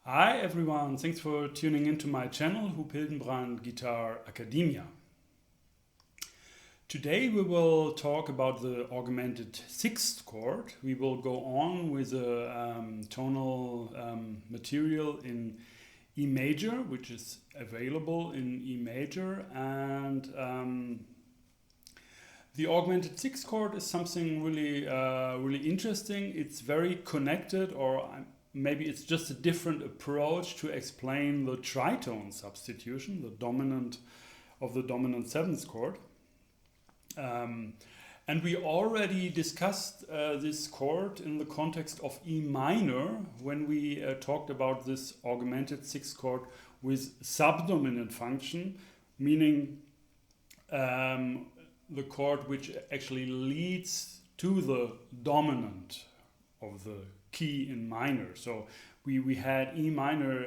Hi everyone, thanks for tuning into my channel Huub Hildenbrand Guitar Academia. Today we will talk about the augmented 6th chord. We will go on with a tonal material in E major, which is available in E major, and the augmented 6th chord is something really interesting. It's very connected, or maybe it's just a different approach to explain the tritone substitution, the dominant of the dominant 7th chord. And we already discussed this chord in the context of E minor when we talked about this augmented 6th chord with subdominant function, meaning the chord which actually leads to the dominant of the key in minor. So we had E minor,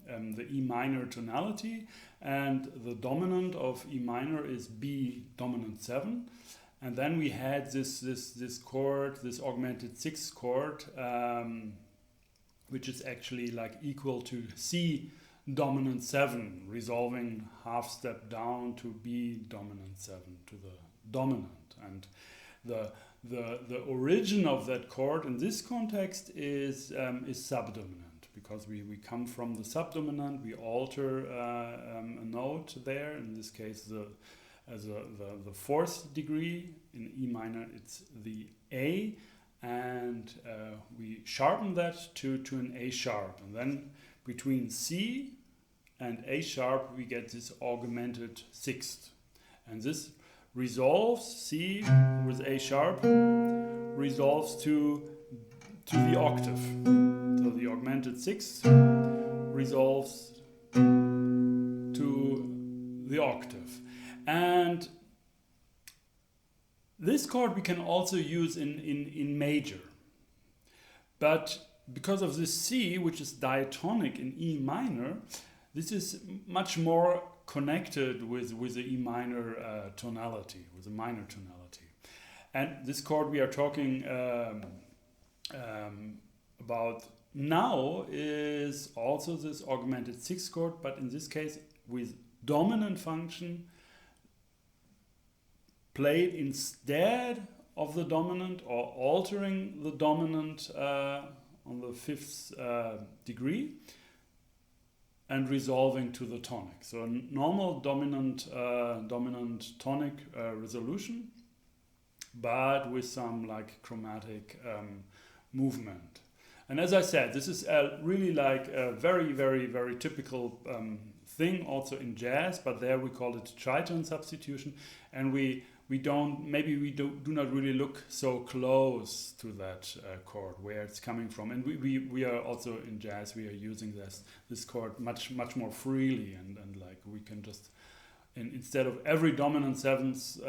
the E minor tonality, and the dominant of E minor is B dominant 7. And then we had this chord, this augmented 6th chord, which is actually like equal to C dominant 7, resolving half step down to B dominant 7, to the dominant. And the origin of that chord in this context is subdominant, because we come from the subdominant, we alter a note there, in this case the fourth degree. In E minor it's the A, and we sharpen that to an A sharp, and then between C and A sharp we get this augmented 6th, and this resolves C with A sharp, resolves to the octave. So the augmented 6th resolves to the octave. And this chord we can also use in major. But because of this C, which is diatonic in E minor, this is much more connected with the E minor tonality, with the minor tonality. And this chord we are talking about now is also this augmented 6th chord, but in this case with dominant function played instead of the dominant, or altering the dominant on the 5th degree, and resolving to the tonic. So a normal dominant tonic resolution, but with some like chromatic movement. And as I said, this is really like a very typical thing also in jazz, but there we call it tritone substitution, and we do not really look so close to that chord, where it's coming from. And we are also in jazz, we are using this chord much more freely, and like we can just, instead of every dominant 7th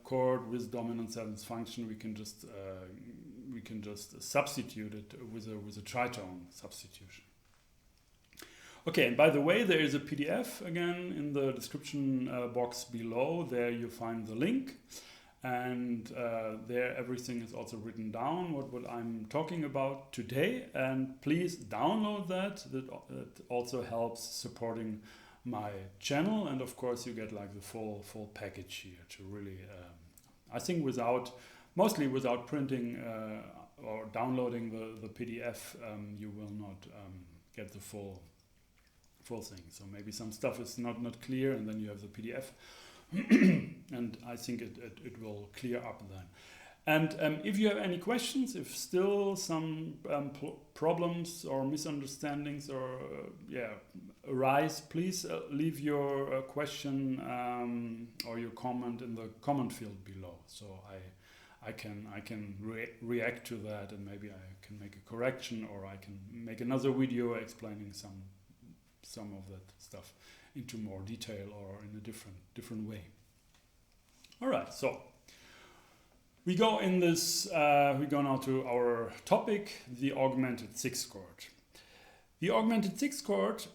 chord with dominant 7th function, we can just substitute it with a tritone substitution. Okay, and by the way, there is a PDF again in the description box below. There you find the link, and there everything is also written down, what I'm talking about today. And please download that. That also helps supporting my channel, and of course you get like the full package here to really, I think mostly without printing or downloading the PDF, you will not get the full thing. So maybe some stuff is not clear, and then you have the PDF, and I think it will clear up then. And if you have any questions, if still some problems or misunderstandings or arise, please leave your question or your comment in the comment field below, so I can react to that, and maybe I can make a correction, or I can make another video explaining some of that stuff into more detail or in a different way. All right, so we go now to our topic, the augmented 6th chord. The augmented 6th chord,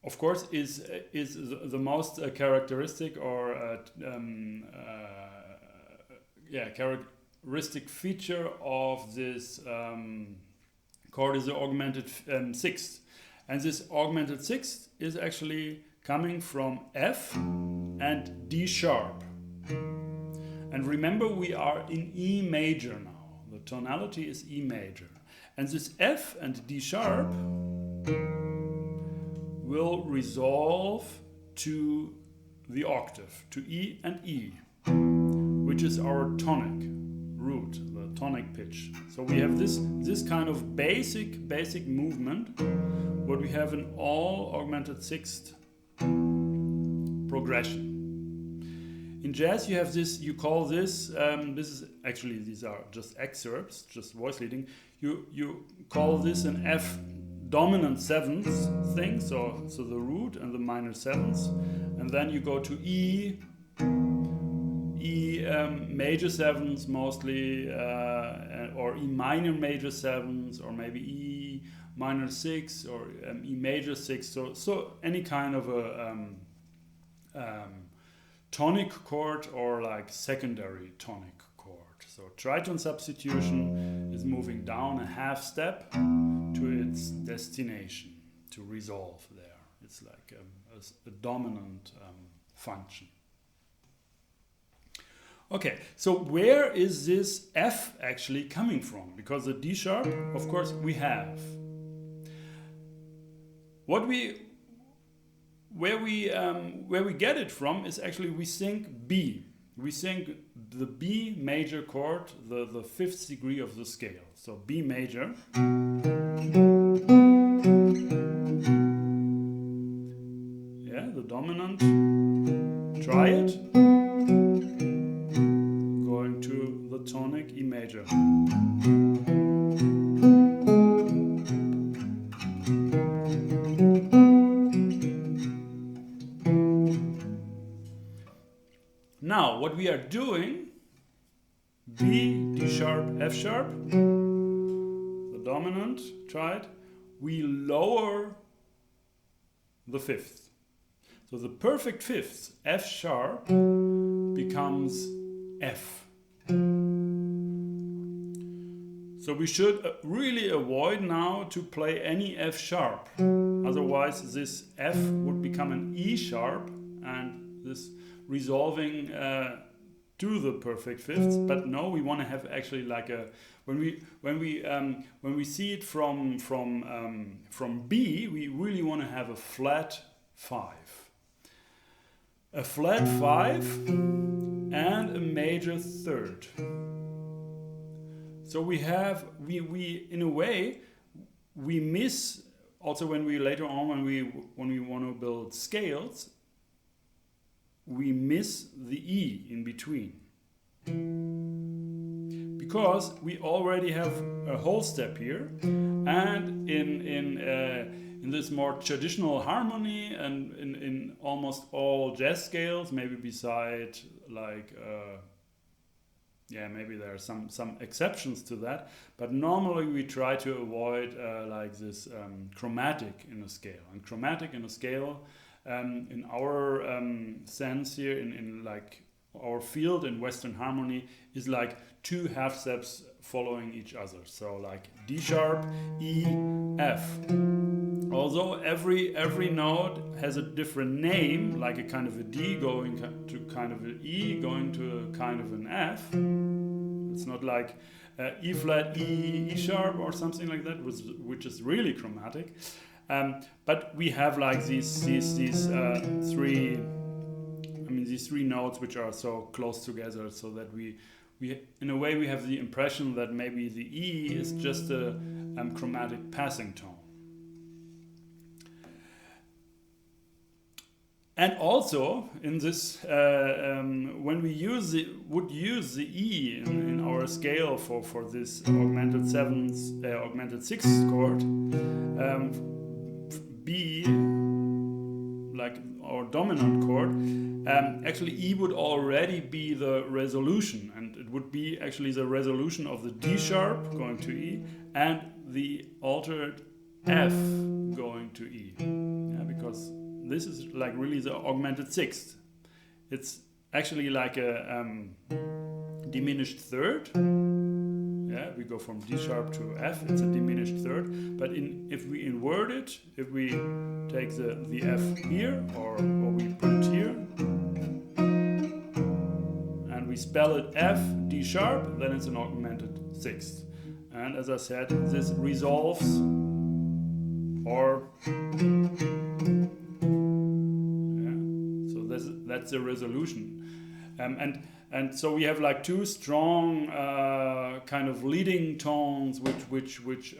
of course, is the most characteristic, or characteristic feature of this chord is the augmented sixth. And this augmented sixth is actually coming from F and D sharp. And remember, we are in E major now. The tonality is E major. And this F and D sharp will resolve to the octave, to E and E, which is our tonic root, the tonic pitch. So we have this kind of basic movement, what we have in all augmented sixth progression. In jazz you have this, you call this, this is actually, these are just excerpts, just voice leading, you call this an F dominant seventh thing, so the root and the minor sevenths, and then you go to E major sevenths mostly, or E minor major sevenths, or maybe E minor six, or E major six. So any kind of a tonic chord or like secondary tonic chord. So tritone substitution is moving down a half step to its destination, to resolve there. It's like a dominant function. Okay, so where is this F actually coming from? Because the D sharp, of course, we have. Where we get it from is actually we think B. We think the B major chord, the fifth degree of the scale. So B major. Yeah, the dominant. Try it. Going to the tonic E major. Now, what we are doing, B, D sharp, F sharp, the dominant, try it, we lower the fifth. So the perfect fifth, F sharp, becomes F. So we should really avoid now to play any F sharp. Otherwise this F would become an E sharp, and this resolving to the perfect fifths. But no, we want to have actually like a when we see it from B, we really want to have a flat five, and a major third. So we have we in a way we miss also when we later on when we want to build scales. We miss the E in between, because we already have a whole step here, and in this more traditional harmony and in almost all jazz scales, maybe beside like maybe there are some exceptions to that, but normally we try to avoid like this chromatic in a scale. And chromatic in a scale, in our sense here, in like our field in Western harmony, is like two half steps following each other. So like D sharp, E, F. Although every note has a different name, like a kind of a D going to kind of an E, going to a kind of an F. It's not like E flat, E sharp or something like that, which is really chromatic. But we have like these three notes which are so close together, so that we in a way we have the impression that maybe the E is just a chromatic passing tone. And also in this, when we would use the E in our scale for this augmented sixth chord, B, like our dominant chord, actually E would already be the resolution, and it would be actually the resolution of the D sharp going to E and the altered F going to E, because this is like really the augmented sixth. It's actually like a diminished third. Yeah, we go from D sharp to F, it's a diminished third. But if we invert it, if we take the F here, or we put it here, and we spell it F, D sharp, then it's an augmented sixth. And as I said, this resolves, or yeah, so that's the resolution. And so we have like two strong kind of leading tones which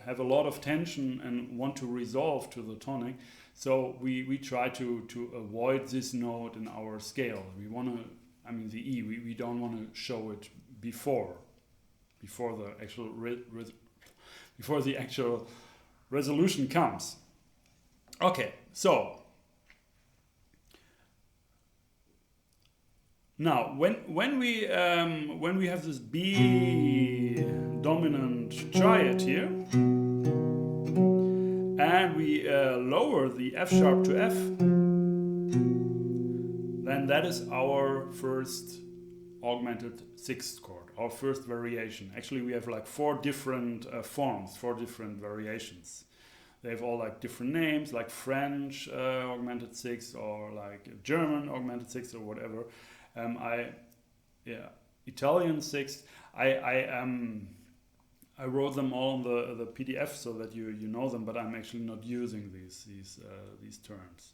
have a lot of tension and want to resolve to the tonic. So we try to avoid this note in our scale. We want to, I mean the E, we don't want to show it before the actual resolution comes. Okay, so now when we have this B dominant triad here, and we lower the F sharp to F, then that is our first augmented sixth chord, our first variation. Actually, we have like four different forms, four different variations. They have all like different names, like French augmented sixth, or like German augmented sixth, or whatever. Italian sixth. I wrote them all in the PDF so that you know them, but I'm actually not using these terms.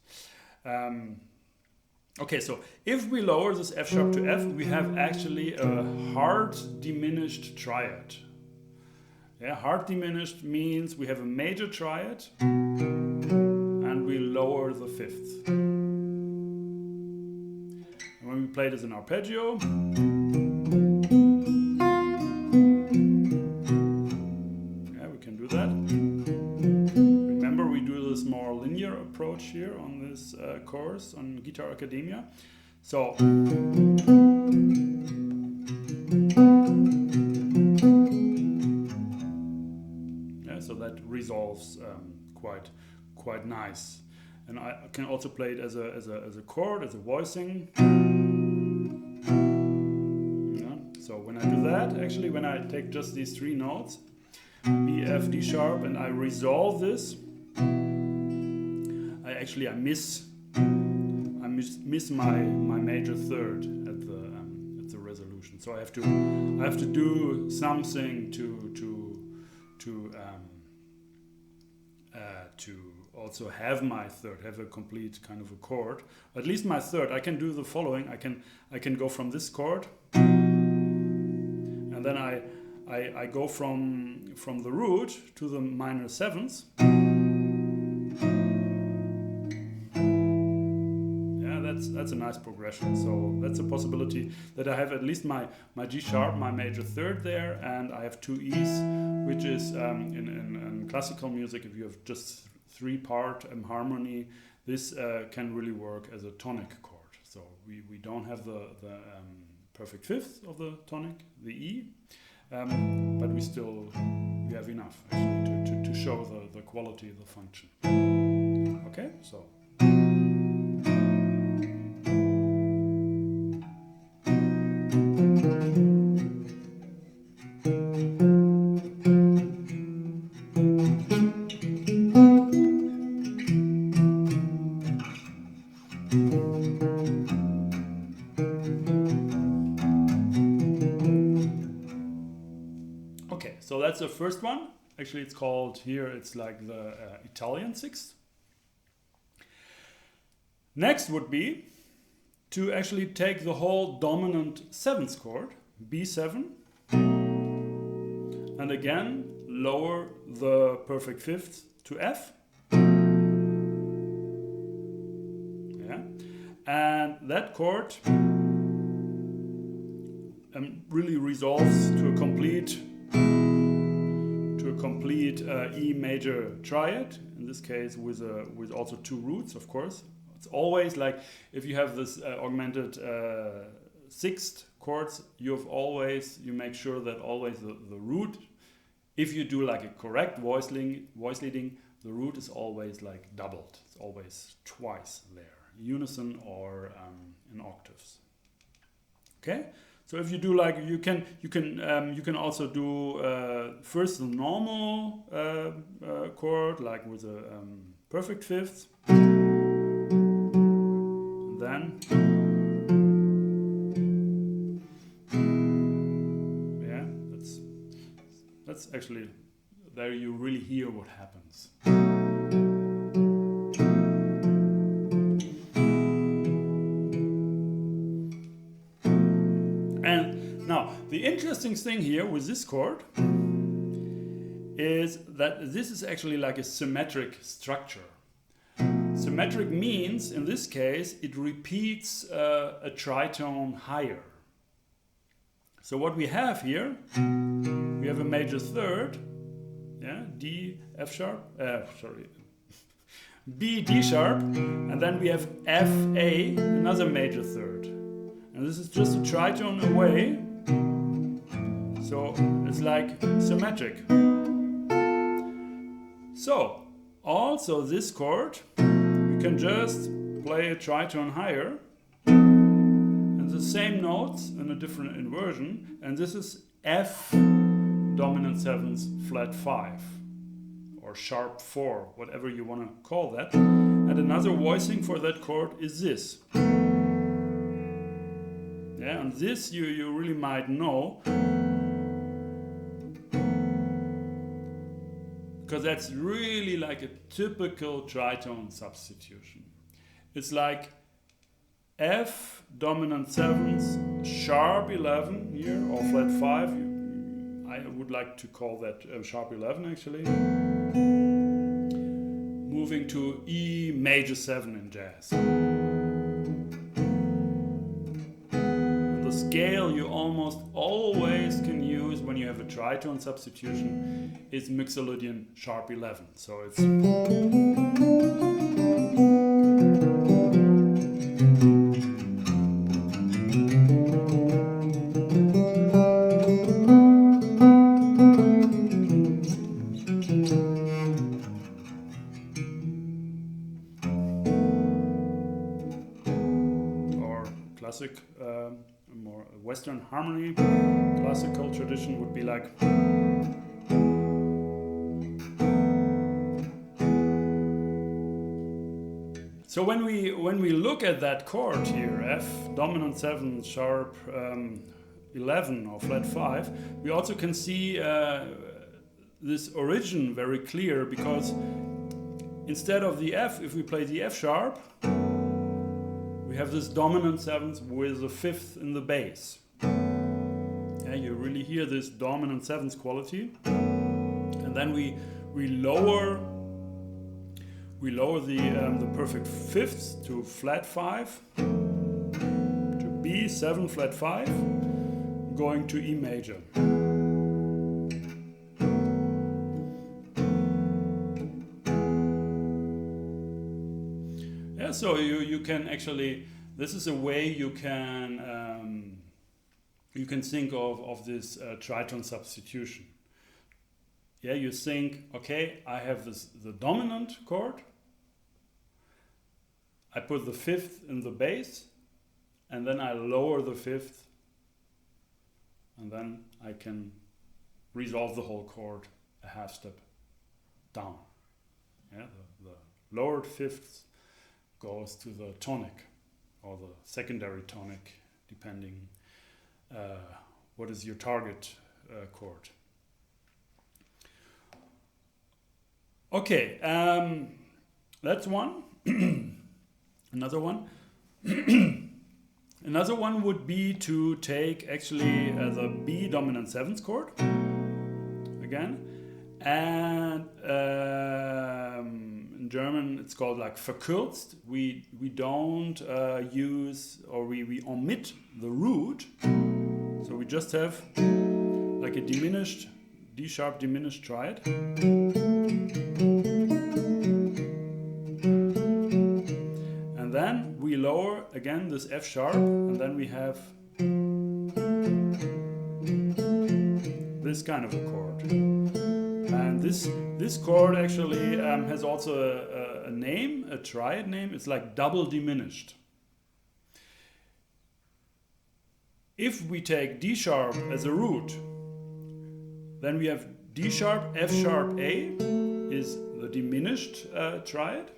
Okay, so if we lower this F sharp to F, we have actually a hard diminished triad. Yeah, hard diminished means we have a major triad and we lower the fifth. And when we play this in arpeggio, yeah, we can do that. Remember, we do this more linear approach here on this course on Guitar Academia. So so that resolves quite nice, and I can also play it as a chord, as a voicing. Yeah. So when I do that, actually, when I take just these three notes, B, F, D sharp, and I resolve this, I miss my major third at the resolution. So I have to do something to also have my third, have a complete kind of a chord. At least my third, I can do the following. I can go from this chord, and then I go from the root to the minor sevenths. Yeah, that's a nice progression. So that's a possibility that I have at least my G sharp, my major third there, and I have two E's, which is in classical music, if you have just three-part harmony, this can really work as a tonic chord. So we don't have the perfect fifth of the tonic, the E, but we have enough actually to show the quality of the function. Okay, so. So that's the first one. Actually, it's called here, it's like the Italian sixth. Next would be to actually take the whole dominant seventh chord, B7, and again lower the perfect fifth to F. Yeah. And that chord really resolves to a complete E major triad, in this case with also two roots, of course. It's always like if you have this augmented sixth chords, you make sure that always the root, if you do like a correct voice leading, the root is always like doubled. It's always twice there, unison or in octaves. Okay, So if you do like you can also do first the normal chord like with a perfect fifth, and then yeah, that's actually there you really hear what happens. Now, the interesting thing here with this chord is that this is actually like a symmetric structure. Symmetric means, in this case, it repeats a tritone higher. So what we have here, we have a major third, yeah, D, F sharp, B, D sharp, and then we have F, A, another major third. And this is just a tritone away. So it's like symmetric. So also this chord, we can just play a tritone higher and the same notes in a different inversion. And this is F dominant 7th flat 5 or sharp 4, whatever you want to call that. And another voicing for that chord is this. Yeah, and this you really might know. Because that's really like a typical tritone substitution. It's like F dominant 7th sharp 11 here, or flat 5. I would like to call that sharp 11 actually. Moving to E major 7 in jazz. And the scale you almost always can use when you have a tritone substitution is Mixolydian sharp 11. So it's or classic, more Western harmony, classical tradition would be like. So when we look at that chord here, F dominant 7 sharp 11 or flat 5, we also can see this origin very clear, because instead of the F, if we play the F sharp, we have this dominant 7th with a 5th in the bass. Yeah, you really hear this dominant 7th quality, and then we lower the perfect 5th to flat 5, to B 7 flat 5, going to E major. Yeah, so you can actually, this is a way you can think of this tritone substitution. Yeah, you think, okay, I have the dominant chord, I put the 5th in the bass, and then I lower the 5th, and then I can resolve the whole chord a half step down. Yeah, the lowered 5th goes to the tonic or the secondary tonic, depending what is your target chord. Okay, that's one. Another one. Another one would be to take actually the B dominant 7th chord again, and in German it's called like verkürzt. We don't use, or we omit the root, so we just have like a diminished D sharp diminished triad. And then we lower again this F sharp, and then we have this kind of a chord. And this chord actually has also a name, a triad name. It's like double diminished. if we take D sharp as a root, then we have D sharp, F sharp, A is the diminished triad.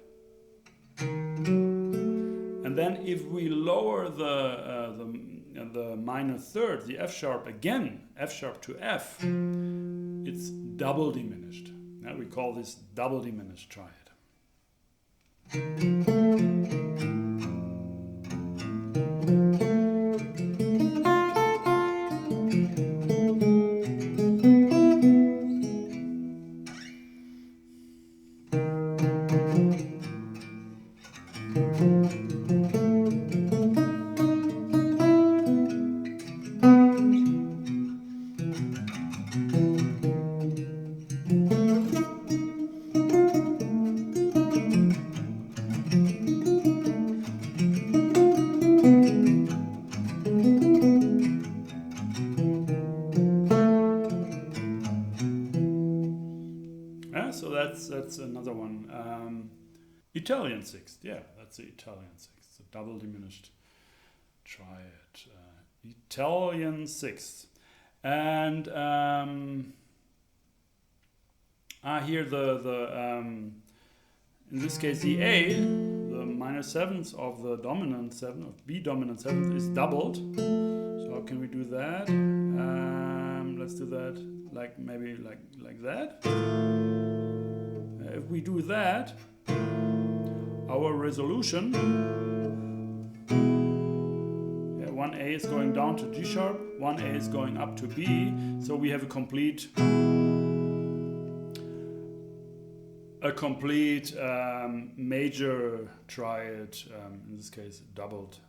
And then if we lower the minor third, the F sharp again, F sharp to F, it's double diminished. Now we call this double diminished triad. So that's another one. Italian sixth, yeah, that's the Italian sixth, the double diminished triad. Italian sixth, and here in this case the A, the minor seventh of the dominant seventh of B dominant seventh is doubled. So how can we do that? Let's do that maybe like that. If we do that, our resolution, one A is going down to G sharp, one A is going up to B, so we have a complete major triad, in this case doubled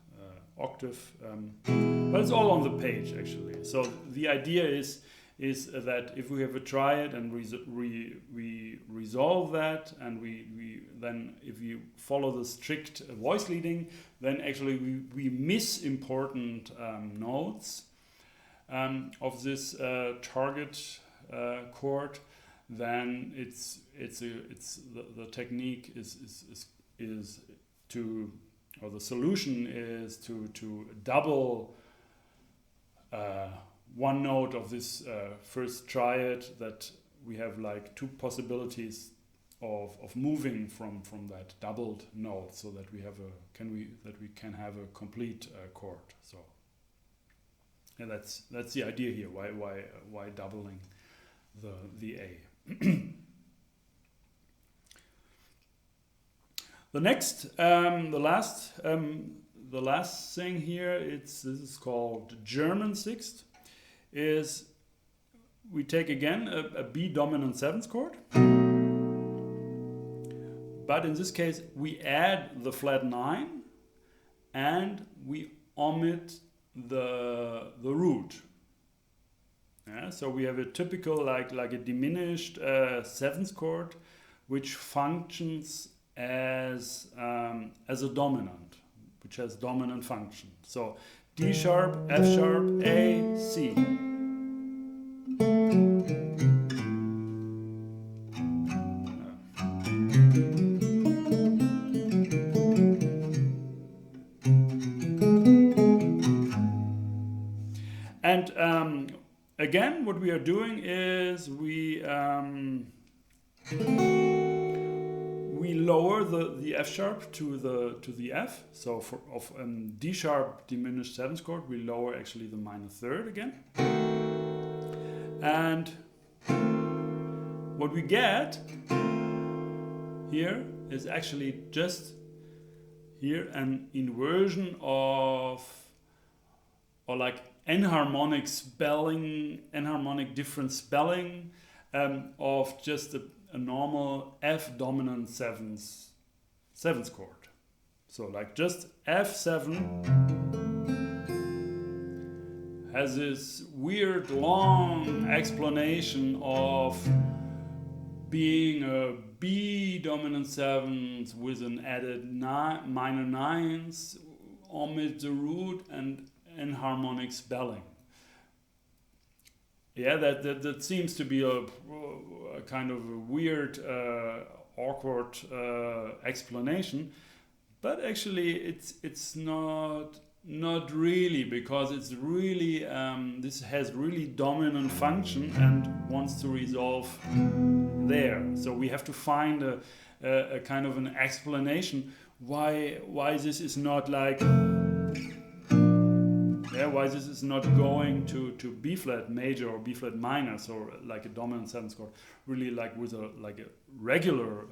octave, but it's all on the page actually. So the idea is that if we have a triad and we resolve that, and we then if you follow the strict voice leading, then actually we miss important notes of this target chord. Then the technique is to, or the solution is to double one note of this first triad, that we have like two possibilities of moving from that doubled note, so that we can have a complete chord. So yeah, that's the idea here. Why doubling the A? The next, the last thing here, this is called German sixth. Is we take again a B dominant seventh chord, but in this case we add the flat 9 and we omit the root. Yeah, so we have a typical like a diminished seventh chord, which functions as a dominant, which has dominant function. So D sharp, F sharp, A, C. And again, what we are doing is we lower the F sharp to the F. So for D sharp diminished seventh chord, we lower actually the minor third again. And what we get here is actually just here an inversion of, or like enharmonic different spelling of just a normal F dominant seventh chord. So like just F7 has this weird long explanation of being a B dominant seventh with an added minor nines, omit the root, and enharmonic spelling. Yeah, that seems to be a kind of a weird, awkward explanation, but actually it's not Not really, because it's really this has really dominant function and wants to resolve there. So we have to find a kind of an explanation why this is not like why this is not going to B flat major or B flat minor, so like a dominant 7th chord, really like with a regular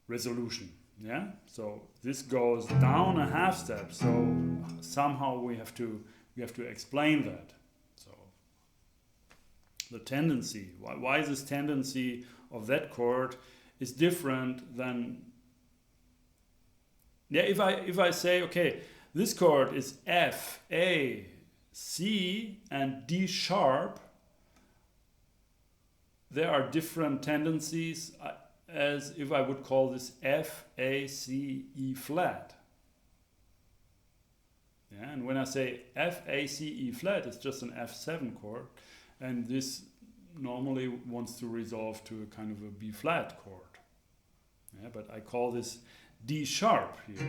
resolution. Yeah, so this goes down a half step. So somehow we have to explain that. So the tendency, why this tendency of that chord is different than, yeah, if I say, okay, this chord is F, A, C, and D sharp, there are different tendencies as if I would call this F, A, C, E flat. Yeah, and when I say F, A, C, E flat, it's just an F7 chord, and this normally wants to resolve to a kind of a B flat chord. Yeah, but I call this D sharp here,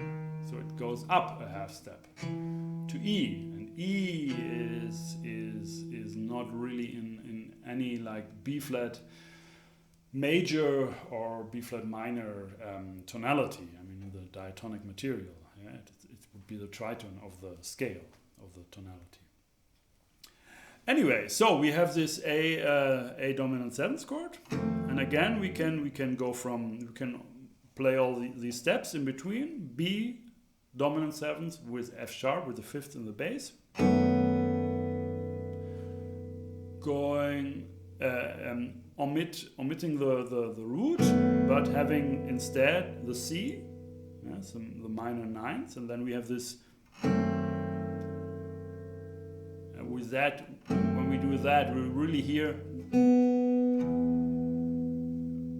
so it goes up a half step to E, and E is not really in any like B flat major or B flat minor tonality. I mean, in the diatonic material, yeah, it would be the tritone of the scale of the tonality. Anyway, so we have this A dominant 7th chord, and again we can play all these steps in between. B dominant 7th with F sharp with the 5th in the bass, going omitting the root, but having instead the C, yeah, the minor 9ths, and then we have this. With that, when we do that, we really hear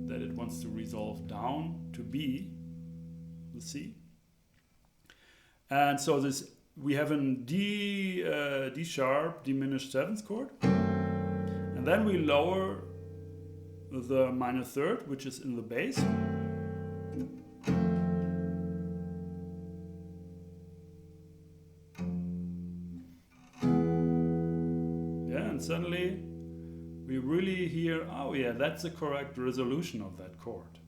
that it wants to resolve down to B, the C. And so this we have a D sharp diminished 7th chord, and then we lower the minor 3rd, which is in the bass. And suddenly we really hear, oh yeah, that's the correct resolution of that chord.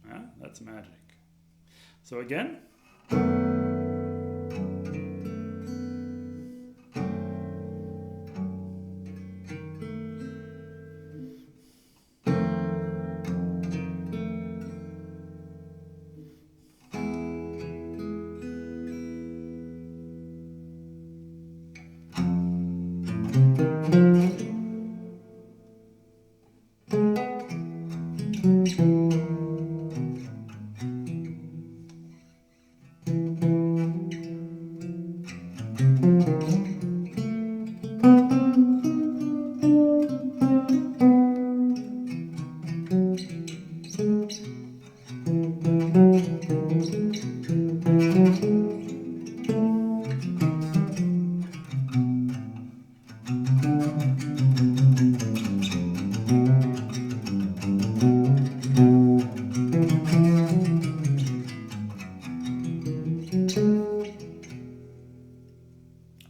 Yeah, that's magic. So again.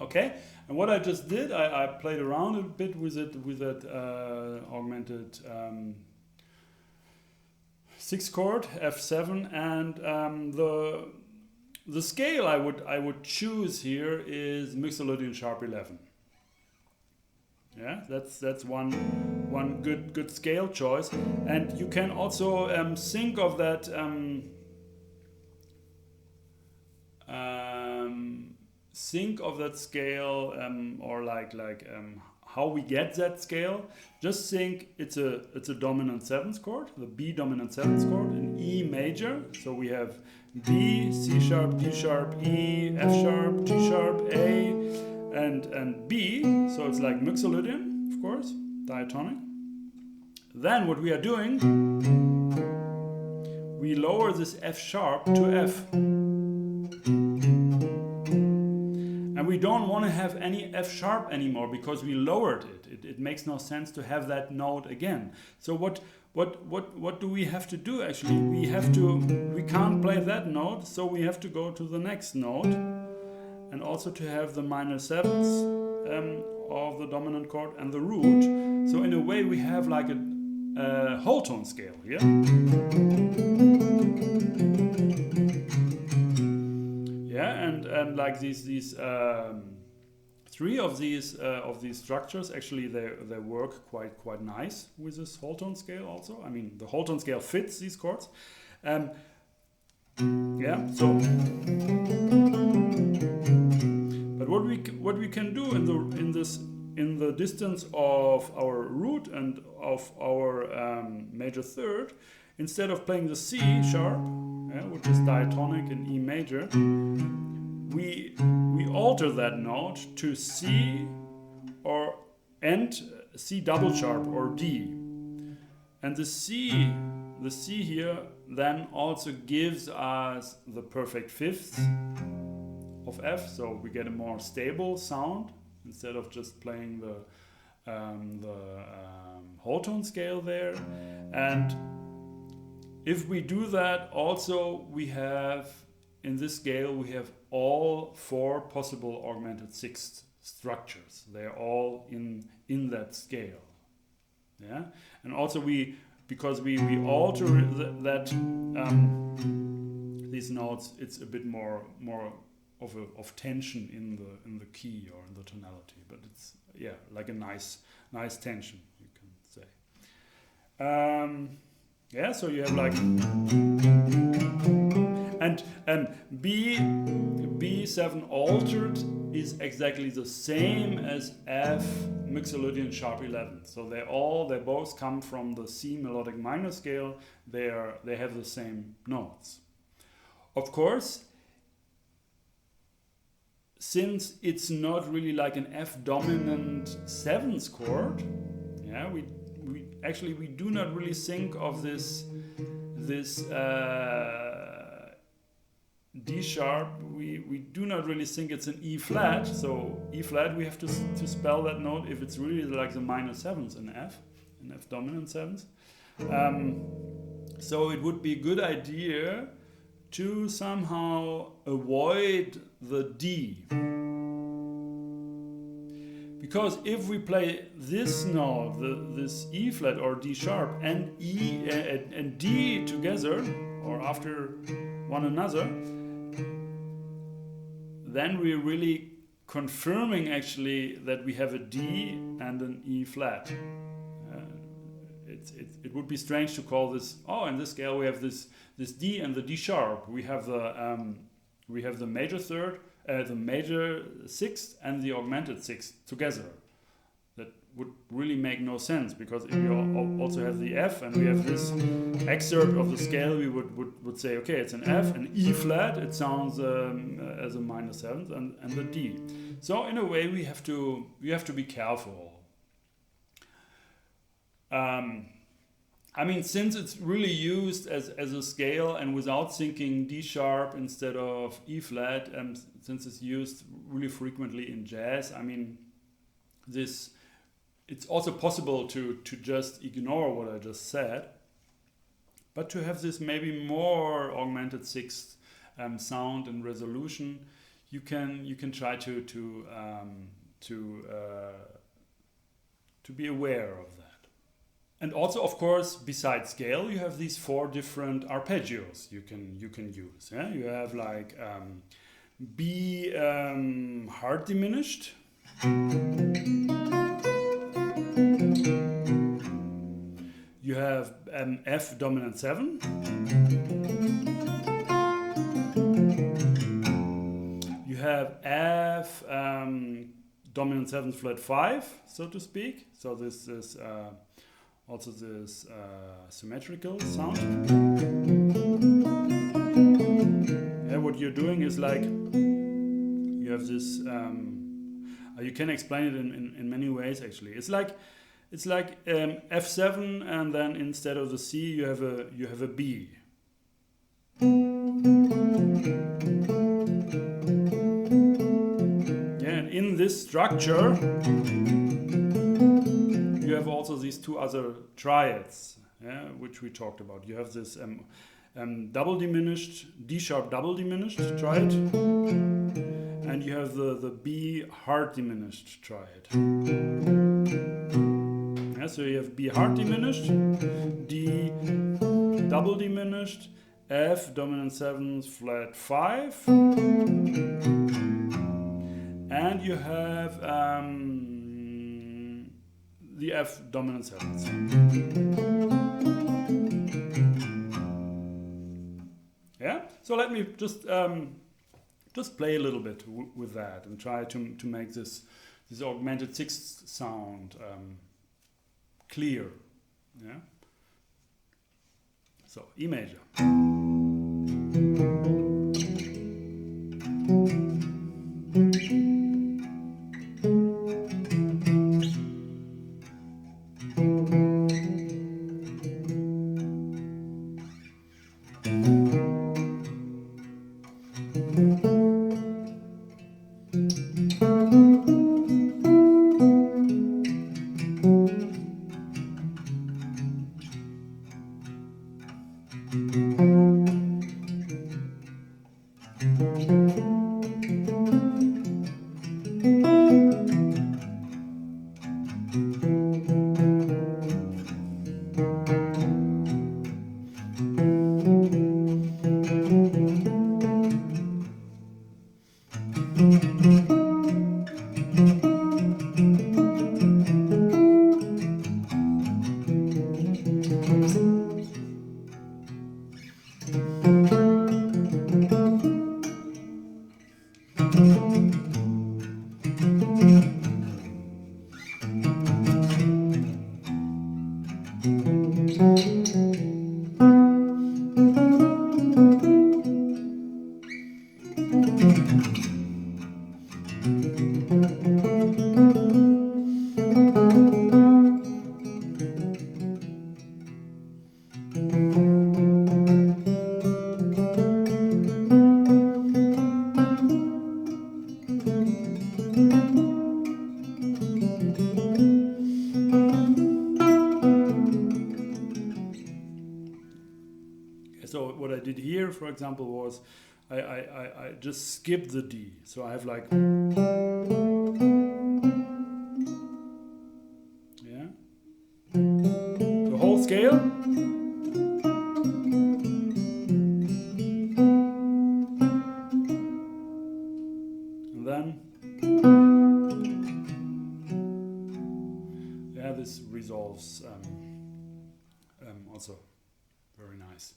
Okay, and what I just did, I played around a bit with that augmented 6th chord, F7, and the scale I would choose here is Mixolydian sharp 11. Yeah, that's one good scale choice, and you can also think of that. Think of that scale or like how we get that scale. Just think it's a dominant 7th chord, the B dominant 7th chord in E major. So we have B, C sharp, D sharp, E, F sharp, G sharp, A, and B. So it's like Mixolydian, of course, diatonic. Then what we are doing, we lower this F sharp to F. And we don't want to have any F sharp anymore because we lowered it. It makes no sense to have that note again. So what do we have to do actually? We can't play that note, so we have to go to the next note. and also to have the minor sevenths of the dominant chord and the root. So in a way we have like a whole tone scale here. Yeah, and like these three of these structures actually they work quite nice with this whole tone scale also. I mean the whole tone scale fits these chords. Yeah, so but what we can do in the distance of our root and of our major third, instead of playing the C sharp, which is diatonic in E major, we alter that note to C and C double sharp or D, and the C here then also gives us the perfect fifths of F, so we get a more stable sound instead of just playing the whole tone scale there. And if we do that, also we have in this scale we have all four possible augmented sixth structures. They're all in that scale. Yeah, and also because we alter these notes, it's a bit more of tension in the key or in the tonality, but it's like a nice tension, you can say. Yeah, so you have like and B7 altered is exactly the same as F Mixolydian sharp 11. So they both come from the C melodic minor scale. They have the same notes. Of course, since it's not really like an F dominant seventh chord, yeah, we do not really think of this D sharp. We do not really think it's an E flat. So E flat, we have to spell that note if it's really like the minor seventh in F dominant seventh. So it would be a good idea to somehow avoid the D. Because if we play this note, this E flat or D sharp and E and D together or after one another, then we're really confirming actually that we have a D and an E flat. It would be strange to call this, in this scale we have this D and the D sharp. We have the major third, the major sixth and the augmented sixth together. That would really make no sense, because if you also have the F and we have this excerpt of the scale, we would say, okay, it's an F, an E flat, it sounds as a minor seventh, and the D. So in a way we have to be careful. I mean, since it's really used as a scale and without thinking D sharp instead of E flat, and since it's used really frequently in jazz, I mean, it's also possible to just ignore what I just said, but to have this maybe more augmented sixth sound and resolution, you can try to be aware of that. And also, of course, besides scale, you have these four different arpeggios you can use. Yeah, you have like B hard diminished. You have F dominant 7. You have F dominant 7 flat 5, so to speak. So this is also this symmetrical sound. Yeah, what you're doing is like you have this. You can explain it in many ways. Actually, it's like F7, and then instead of the C, you have a B. Yeah, and in this structure, you have also these two other triads, which we talked about. You have this double diminished, D sharp double diminished triad, and you have the B hard diminished triad. Yeah, so you have B hard diminished, D double diminished, F dominant 7th flat 5, and you have the F dominant 7th. Yeah, so let me just play a little bit with that and try to make this augmented 6th sound clear. Yeah. So E major. So what I did here, for example, was I just skipped the D. So I have like, yeah, the whole scale. And then, yeah, this resolves also very nice.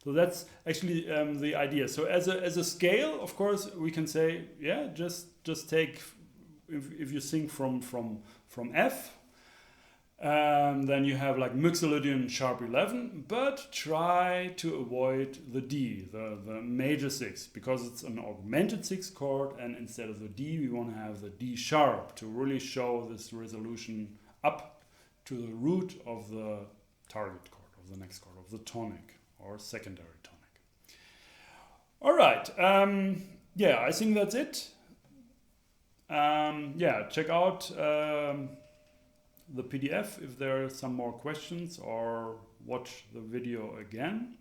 So that's actually the idea. So as a scale, of course, we can say, yeah, just take, if you sing from F, then you have like Mixolydian sharp 11, but try to avoid the D, the major 6, because it's an augmented 6th chord, and instead of the D, we want to have the D sharp to really show this resolution up to the root of the target chord, of the next chord, of the tonic or secondary tonic. All right, yeah, I think that's it. Yeah, check out the PDF if there are some more questions, or watch the video again.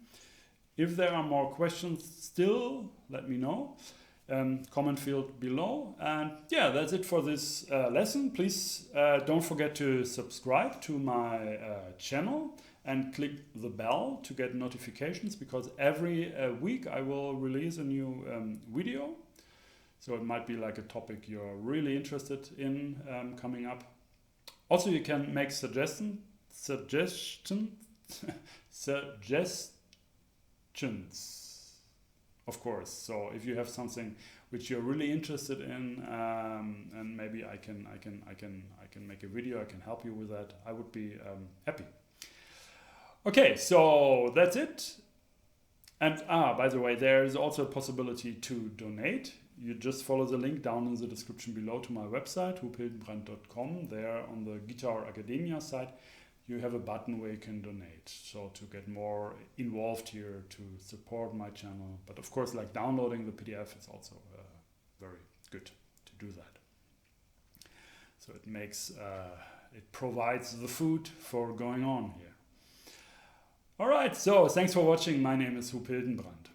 If there are more questions still, let me know. Comment field below. And yeah, that's it for this lesson. Please don't forget to subscribe to my channel and click the bell to get notifications, because every week I will release a new video. So it might be like a topic you're really interested in coming up. Also, you can make suggestions, of course. So if you have something which you're really interested in, and maybe I can make a video, I can help you with that, I would be happy. Okay, so that's it. And by the way, there is also a possibility to donate. You just follow the link down in the description below to my website, huphildenbrandt.com. There on the Guitar Academia site, you have a button where you can donate. So to get more involved here, to support my channel. But of course, like downloading the PDF is also very good to do that. So it makes, it provides the food for going on here. All right, so thanks for watching. My name is Huphildenbrandt.